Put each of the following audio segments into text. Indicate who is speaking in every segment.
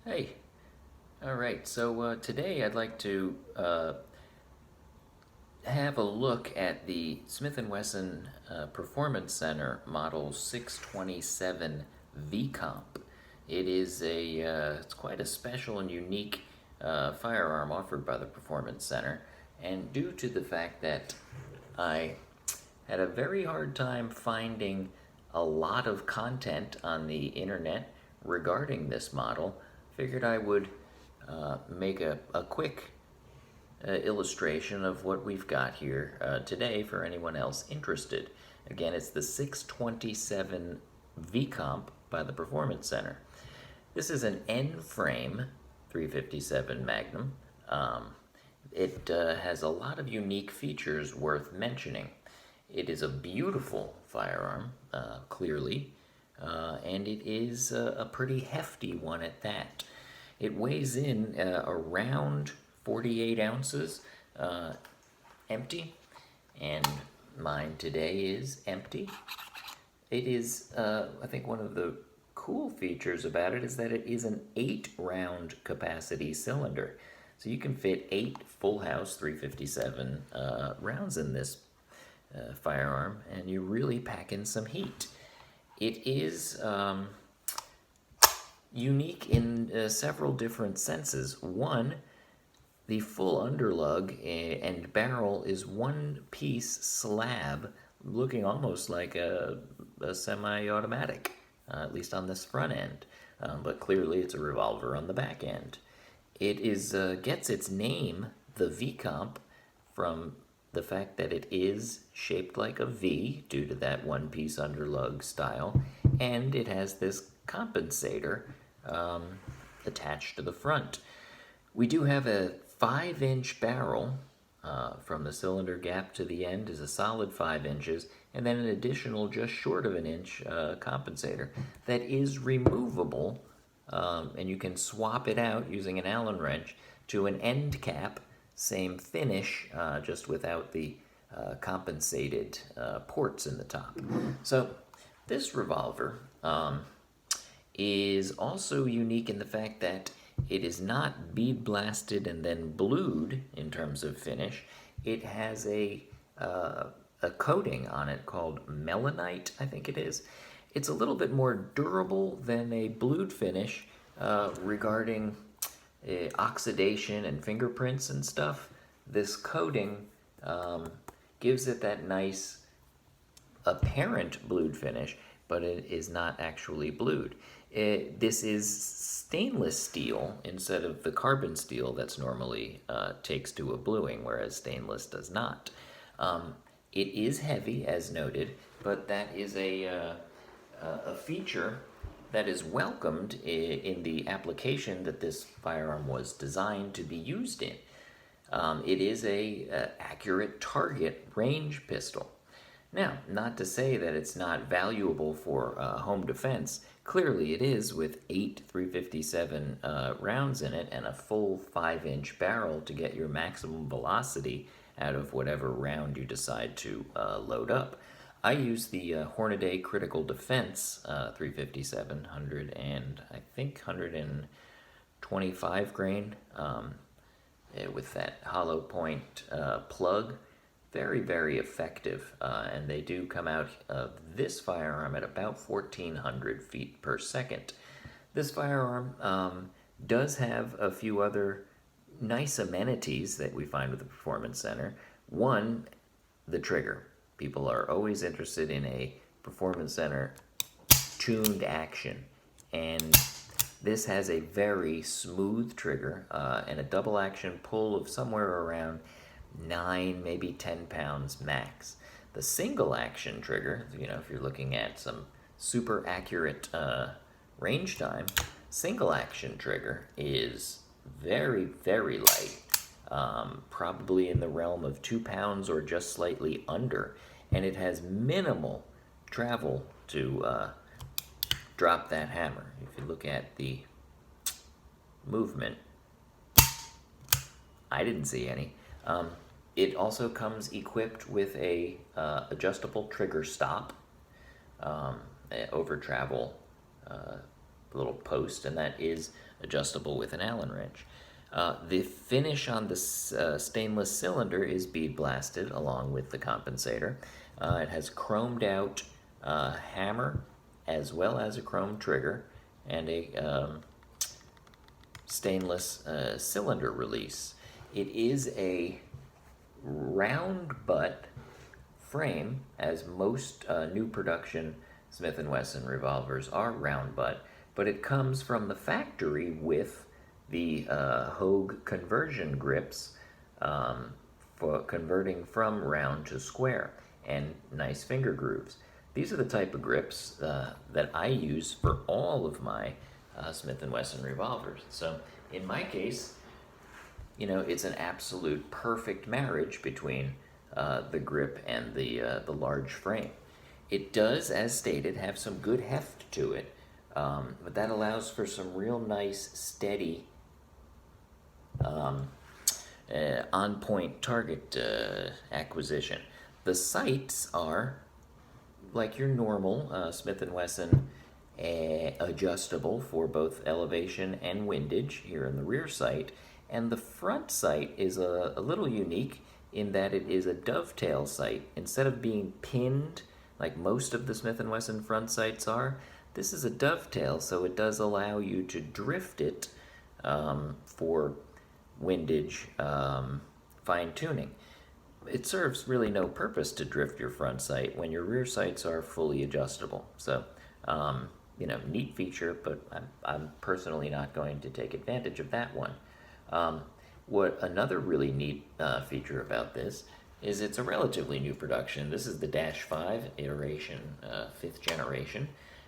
Speaker 1: Hey, all right. So today I'd like to have a look at the Smith& Wesson Performance Center Model 627 V-Comp. It's quite a special and unique firearm offered by the Performance Center, and due to the fact that I had a very hard time finding a lot of content on the internet regarding this model. Figured I would make a quick illustration of what we've got here today for anyone else interested. Again, it's the 627 V-Comp by the Performance Center. This is an N-frame 357 Magnum. It has a lot of unique features worth mentioning. It is a beautiful firearm, clearly, and it is a pretty hefty one at that. It weighs in around 48 ounces empty, and mine today is empty. It is, I think one of the cool features about it is that it is an 8-round capacity cylinder. So you can fit 8 full house 357 rounds in this firearm, and you really pack in some heat. It is unique in several different senses. One, the full underlug and barrel is one piece slab, looking almost like a semi-automatic, at least on this front end. But clearly it's a revolver on the back end. It gets its name, the V-Comp, from the fact that it is shaped like a V due to that one-piece underlug style, and it has this compensator attached to the front. We do have a 5-inch barrel. From the cylinder gap to the end is a solid 5 inches, and then an additional just short of an inch compensator that is removable, and you can swap it out using an Allen wrench to an end cap, same finish, just without the compensated ports in the top. So this revolver is also unique in the fact that it is not bead blasted and then blued in terms of finish. It has a coating on it called melanite, I think it is. It's a little bit more durable than a blued finish regarding oxidation and fingerprints and stuff. This coating gives it that nice apparent blued finish, but it is not actually blued. This is stainless steel instead of the carbon steel that's normally takes to a bluing, whereas stainless does not. It is heavy, as noted, but that is a feature that is welcomed in the application that this firearm was designed to be used in. It is a accurate target range pistol. Now, not to say that it's not valuable for home defense. Clearly it is, with 8 357 rounds in it and a full 5-inch barrel to get your maximum velocity out of whatever round you decide to load up. I use the Hornady Critical Defense 357, 100 and I think 125 grain with that hollow point plug. Very, very effective, and they do come out of this firearm at about 1,400 feet per second. This firearm does have a few other nice amenities that we find with the Performance Center. One, the trigger. People are always interested in a Performance Center tuned action, and this has a very smooth trigger and a double action pull of somewhere around 9, maybe 10 pounds max. The single action trigger, if you're looking at some super accurate range time, single action trigger is very, very light, probably in the realm of 2 pounds or just slightly under, and it has minimal travel to drop that hammer. If you look at the movement, I didn't see any. It also comes equipped with a adjustable trigger stop, over travel little post, and that is adjustable with an Allen wrench. The finish on the stainless cylinder is bead blasted along with the compensator. It has chromed out hammer as well as a chrome trigger and a stainless cylinder release. It is a round butt frame, as most new production Smith & Wesson revolvers are round butt, but it comes from the factory with the Hogue conversion grips for converting from round to square, and nice finger grooves. These are the type of grips that I use for all of my Smith & Wesson revolvers. So in my case, you know, it's an absolute perfect marriage between the grip and the large frame. It does, as stated, have some good heft to it, but that allows for some real nice, steady, on-point target acquisition. The sights are like your normal Smith & Wesson, adjustable for both elevation and windage here in the rear sight, and the front sight is a little unique in that it is a dovetail sight. Instead of being pinned like most of the Smith & Wesson front sights are, this is a dovetail, so it does allow you to drift it for windage fine-tuning. It serves really no purpose to drift your front sight when your rear sights are fully adjustable. So, you know, neat feature, but I'm personally not going to take advantage of that one. What another really neat feature about this is it's a relatively new production. This is the Dash 5 iteration, 5th generation,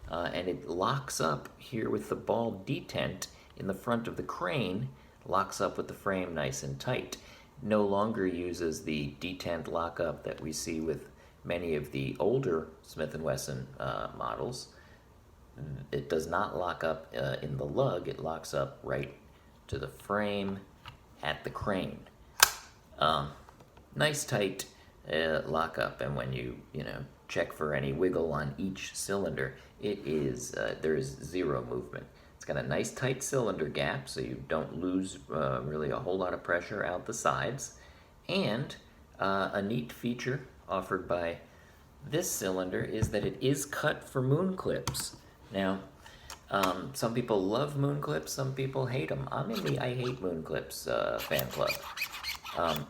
Speaker 1: and it locks up here with the ball detent in the front of the crane, locks up with the frame nice and tight. No longer uses the detent lockup that we see with many of the older Smith & Wesson models. It does not lock up in the lug, it locks up right to the frame at the crane. Nice tight lockup, and when you check for any wiggle on each cylinder, it is there is zero movement. It's got a nice tight cylinder gap, so you don't lose really a whole lot of pressure out the sides. And a neat feature offered by this cylinder is that it is cut for moon clips. Now, some people love moon clips, some people hate them. I'm in the I hate moon clips fan club.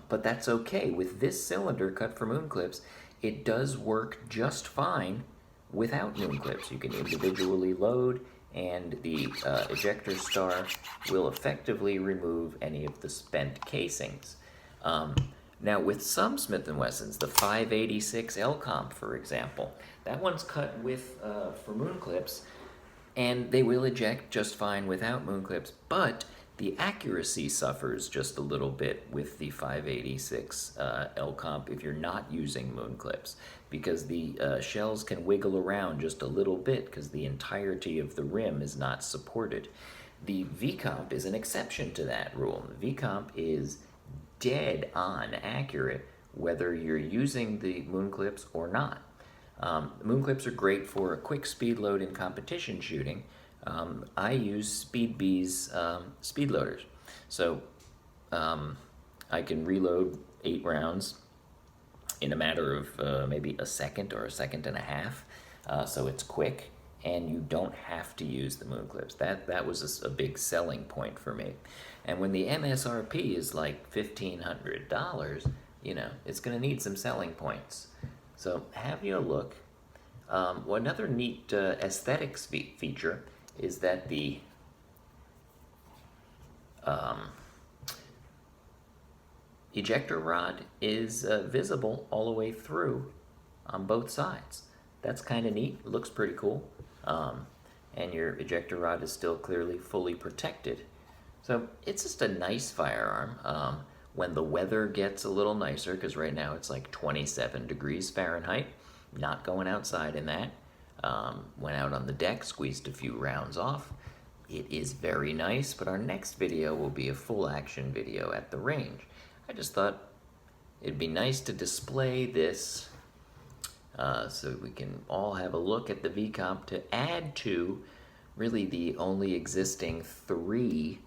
Speaker 1: But that's okay. With this cylinder cut for moon clips, it does work just fine without moon clips. You can individually load, and the ejector star will effectively remove any of the spent casings. Now, with some Smith & Wessons, the 586 L-Comp, for example, that one's cut with for moon clips, and they will eject just fine without moon clips, but the accuracy suffers just a little bit with the 586 L-Comp if you're not using moon clips, because the shells can wiggle around just a little bit because the entirety of the rim is not supported. The V-Comp is an exception to that rule. The V-Comp is dead on accurate whether you're using the moon clips or not. Moon clips are great for a quick speed load in competition shooting. I use Speed B's speed loaders, so I can reload 8 rounds in a matter of maybe a second or a second and a half, so it's quick, and you don't have to use the moon clips. That was a big selling point for me. And when the MSRP is like $1,500, it's going to need some selling points. So have you a look. Another neat aesthetics feature is that the ejector rod is visible all the way through on both sides. That's kind of neat. It looks pretty cool. And your ejector rod is still clearly fully protected. So it's just a nice firearm. When the weather gets a little nicer, because right now it's like 27 degrees Fahrenheit, not going outside in that. Went out on the deck, squeezed a few rounds off. It is very nice, but our next video will be a full action video at the range. I just thought it'd be nice to display this so we can all have a look at the V-Comp to add to really the only existing 3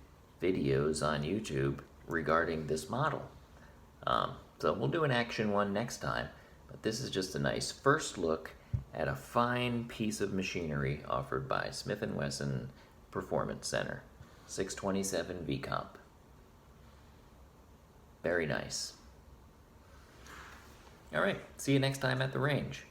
Speaker 1: videos on YouTube regarding this model. So we'll do an action one next time, but this is just a nice first look at a fine piece of machinery offered by Smith & Wesson Performance Center, 627 V-Comp. Very nice. All right, see you next time at the range.